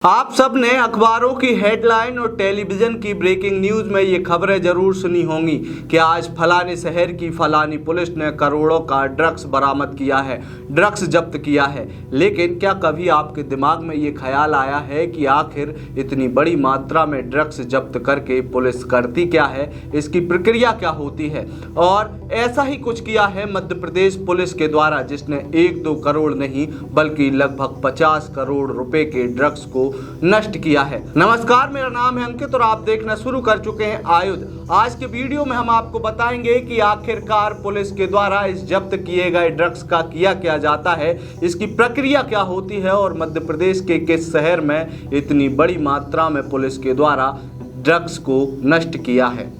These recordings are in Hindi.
आप सब ने अखबारों की हेडलाइन और टेलीविजन की ब्रेकिंग न्यूज में ये खबरें जरूर सुनी होंगी कि आज फलाने शहर की फलानी पुलिस ने करोड़ों का ड्रग्स बरामद किया है, ड्रग्स जब्त किया है। लेकिन क्या कभी आपके दिमाग में ये ख्याल आया है कि आखिर इतनी बड़ी मात्रा में ड्रग्स जब्त करके पुलिस करती क्या है, इसकी प्रक्रिया क्या होती है? और ऐसा ही कुछ किया है मध्य प्रदेश पुलिस के द्वारा, जिसने 1-2 करोड़ नहीं बल्कि लगभग 50 करोड़ रुपए के ड्रग्स को नष्ट किया है। नमस्कार, मेरा नाम है अंकित और आप देखना शुरू कर चुके हैं आयुध। आज के वीडियो में हम आपको बताएंगे कि आखिरकार पुलिस के द्वारा इस जब्त किए गए ड्रग्स का किया जाता है, इसकी प्रक्रिया क्या होती है और मध्य प्रदेश के किस शहर में इतनी बड़ी मात्रा में पुलिस के द्वारा ड्रग्स को नष्ट किया है।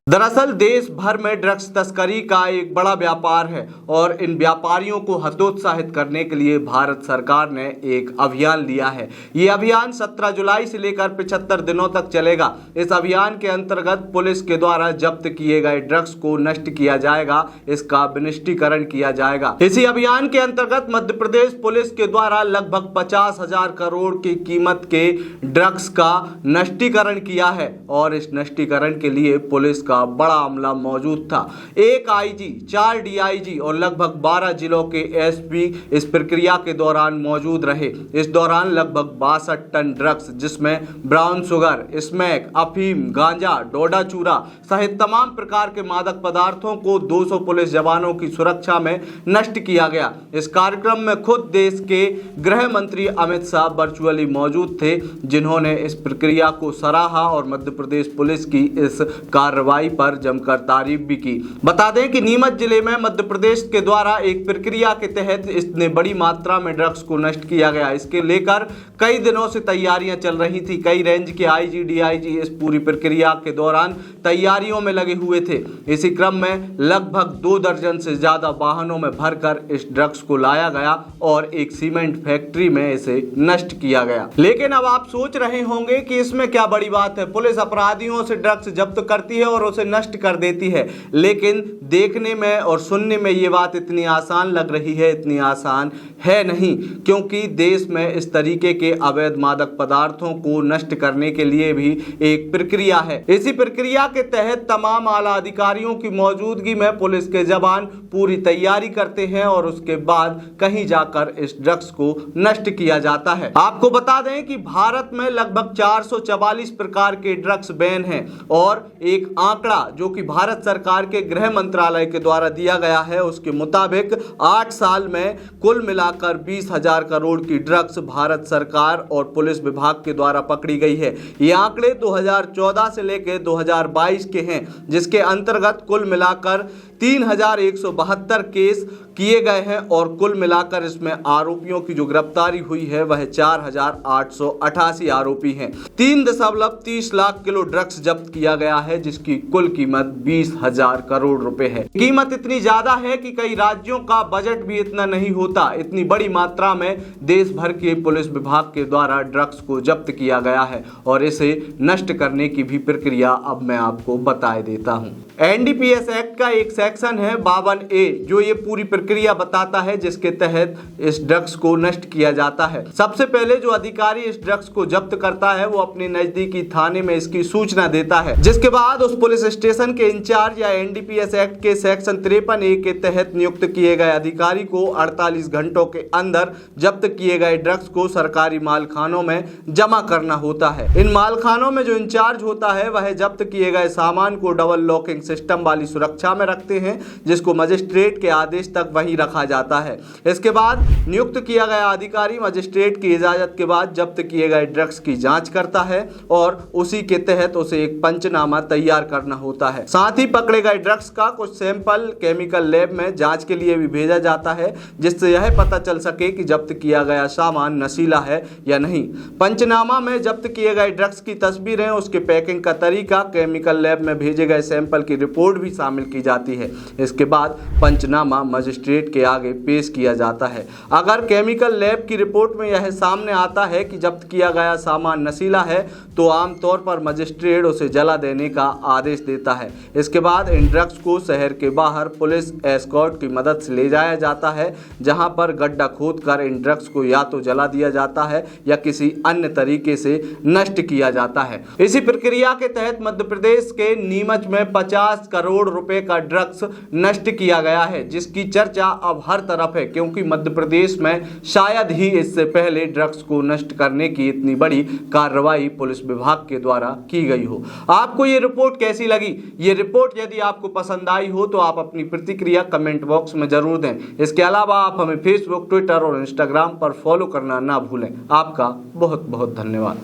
दरअसल देश भर में ड्रग्स तस्करी का एक बड़ा व्यापार है और इन व्यापारियों को हतोत्साहित करने के लिए भारत सरकार ने एक अभियान लिया है। ये अभियान 17 जुलाई से लेकर 75 दिनों तक चलेगा। इस अभियान के अंतर्गत पुलिस के द्वारा जब्त किए गए ड्रग्स को नष्ट किया जाएगा, इसका विनिष्टीकरण किया जाएगा। इसी अभियान के अंतर्गत मध्य प्रदेश पुलिस के द्वारा लगभग 50,000 करोड़ की कीमत के ड्रग्स का नष्टीकरण किया है और इस नष्टीकरण के लिए पुलिस का बड़ा अमला मौजूद था। 1 आईजी, 4 डीआईजी और लगभग 12 जिलों के एसपी इस प्रक्रिया के दौरान मौजूद रहे। इस दौरान लगभग 62 टन ड्रग्स, जिसमें ब्राउन शुगर, स्मैक, अफीम, गांजा, डोडा चूरा सहित तमाम प्रकार के मादक पदार्थों को 200 पुलिस जवानों की सुरक्षा में नष्ट किया गया। इस कार्यक्रम में खुद देश के गृह मंत्री अमित शाह वर्चुअली मौजूद थे, जिन्होंने इस प्रक्रिया को सराहा और मध्य प्रदेश पुलिस की इस कार्रवाई पर जमकर तारीफ भी की। बता दें कि नीमच जिले में मध्य प्रदेश के द्वारा एक प्रक्रिया के तहत इतने बड़ी मात्रा में ड्रग्स को नष्ट किया गया। इसके लेकर कई दिनों से तैयारियां चल रही थी। कई रेंज के आईजी, डीआईजी इस पूरी प्रक्रिया के दौरान तैयारियों में लगे हुए थे। इसी क्रम में लगभग 2 दर्जन से ज्यादा वाहनों में भरकर इस ड्रग्स को लाया गया और एक सीमेंट फैक्ट्री में इसे नष्ट किया गया। लेकिन अब आप सोच रहे होंगे कि इसमें क्या बड़ी बात है, पुलिस अपराधियों से ड्रग्स जब्त करती है और उसे नष्ट कर देती है। लेकिन देखने में और सुनने में ये बात इतनी आसान लग रही है, इतनी आसान है नहीं, क्योंकि देश में इस तरीके के अवैध मादक पदार्थों को नष्ट करने के लिए भी एक प्रक्रिया है। इसी प्रक्रिया के तहत तमाम आला अधिकारियों की मौजूदगी में पुलिस के जवान पूरी तैयारी करते हैं और उसके बाद कहीं जाकर इस ड्रग्स को नष्ट किया जाता है। आपको बता दें कि भारत में लगभग 444 प्रकार के ड्रग्स बैन हैं और एक आंकड़ा जो कि भारत सरकार के गृह मंत्रालय के द्वारा दिया गया है, उसके मुताबिक 8 साल में कुल मिलाकर 20,000 करोड़ की ड्रग्स भारत सरकार और पुलिस विभाग के द्वारा पकड़ी गई है। ये आंकड़े 2014 से लेकर 2022 के हैं, जिसके अंतर्गत कुल मिलाकर 3,172 केस किए गए हैं और कुल मिलाकर इसमें आरोपियों की जो गिरफ्तारी हुई है वह 4,888 आरोपी हैं। 3.30 लाख किलो ड्रग्स जब्त किया गया है, जिसकी कुल कीमत 20,000 करोड़ रुपए है। कीमत इतनी ज्यादा है कि कई राज्यों का बजट भी इतना नहीं होता। इतनी बड़ी मात्रा में देश भर के पुलिस विभाग के द्वारा ड्रग्स को जब्त किया गया है और इसे नष्ट करने की भी प्रक्रिया अब मैं आपको बता देता हूं। एनडीपीएस एक्ट का एक सेक्शन है 52A, जो ये पूरी प्रक्रिया बताता है, जिसके तहत इस ड्रग्स को नष्ट किया जाता है। सबसे पहले जो अधिकारी इस ड्रग्स को जब्त करता है वो अपने नजदीकी थाने में इसकी सूचना देता है, जिसके बाद उस पुलिस स्टेशन के इंचार्ज या एनडीपीएस एक्ट के सेक्शन 53A के तहत नियुक्त किए गए अधिकारी को 48 घंटों के अंदर जब्त किए गए ड्रग्स को सरकारी मालखानों में जमा करना होता है। इन मालखानों में जो इंचार्ज होता है वह जब्त किए गए सामान को डबल लॉकिंग सिस्टम वाली सुरक्षा में रखते हैं, जिसको मजिस्ट्रेट के आदेश तक वहीं रखा जाता है। इसके बाद नियुक्त किया गया अधिकारी मजिस्ट्रेट की इजाजत के बाद जब्त किए गए ड्रग्स की जांच करता है और उसी के तहत उसे एक पंचनामा तैयार करना होता है। साथ ही पकड़े गए ड्रग्स का कुछ सैंपल केमिकल लैब में जांच के लिए भी भेजा जाता है, जिससे यह पता चल सके कि जब्त किया गया सामान नशीला है या नहीं। पंचनामा में जब्त किए गए ड्रग्स की तस्वीरें, उसके पैकिंग का तरीका, केमिकल लैब में भेजे गए सैंपल की रिपोर्ट भी शामिल की जाती है। इसके बाद पंचनामा मजिस्ट्रेट मजिस्ट्रेट के आगे पेश किया जाता है। अगर केमिकल लैब की रिपोर्ट में यह सामने आता है कि जब्त किया गया सामान नशीला है तो आमतौर पर मजिस्ट्रेट उसे जला देने का आदेश देता है। इसके बाद इन ड्रग्स को शहर के बाहर पुलिस एस्कॉर्ट की मदद से ले जाया जाता है, जहां पर गड्ढा खोदकर इन ड्रग्स को या तो जला दिया जाता है या किसी अन्य तरीके से नष्ट किया जाता है। इसी प्रक्रिया के तहत मध्य प्रदेश के नीमच में 50 करोड़ रुपए का ड्रग्स नष्ट किया गया है, जिसकी चर्चा अब हर तरफ है, क्योंकि मध्य प्रदेश में शायद ही इससे पहले ड्रग्स को नष्ट करने की इतनी बड़ी कार्रवाई पुलिस विभाग के द्वारा की गई हो। आपको ये रिपोर्ट कैसी लगी? ये रिपोर्ट यदि आपको पसंद आई हो तो आप अपनी प्रतिक्रिया कमेंट बॉक्स में जरूर दें। इसके अलावा आप हमें फेसबुक, ट्विटर और इंस्टाग्राम पर फॉलो करना ना भूलें। आपका बहुत बहुत धन्यवाद।